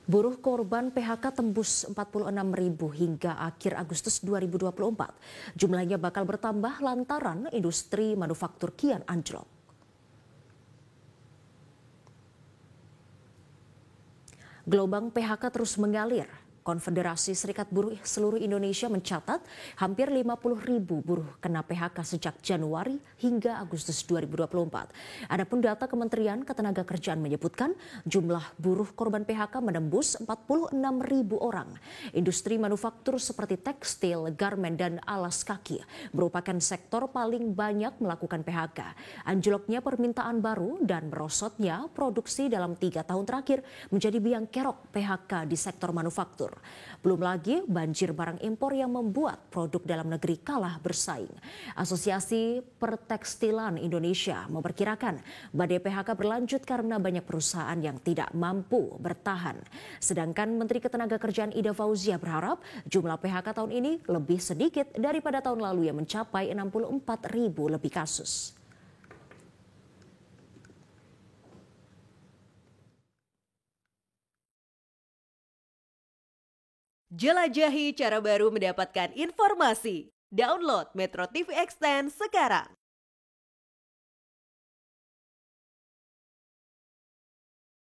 Buruh korban PHK tembus 46.000 hingga akhir Agustus 2024. Jumlahnya bakal bertambah lantaran industri manufaktur kian anjlok. Gelombang PHK terus mengalir. Konfederasi Serikat Buruh seluruh Indonesia mencatat hampir 50.000 buruh kena PHK sejak Januari hingga Agustus 2024. Adapun data Kementerian Ketenagakerjaan menyebutkan jumlah buruh korban PHK menembus 46.000 orang. Industri manufaktur seperti tekstil, garmen, dan alas kaki merupakan sektor paling banyak melakukan PHK. Anjloknya permintaan baru dan merosotnya produksi dalam 3 tahun terakhir menjadi biang kerok PHK di sektor manufaktur. Belum lagi banjir barang impor yang membuat produk dalam negeri kalah bersaing. Asosiasi Pertekstilan Indonesia memperkirakan badai PHK berlanjut karena banyak perusahaan yang tidak mampu bertahan. Sedangkan Menteri Ketenagakerjaan Ida Fauzia berharap jumlah PHK tahun ini lebih sedikit daripada tahun lalu yang mencapai 64.000 lebih kasus. Jelajahi cara baru mendapatkan informasi. Download Metro TV Extend sekarang.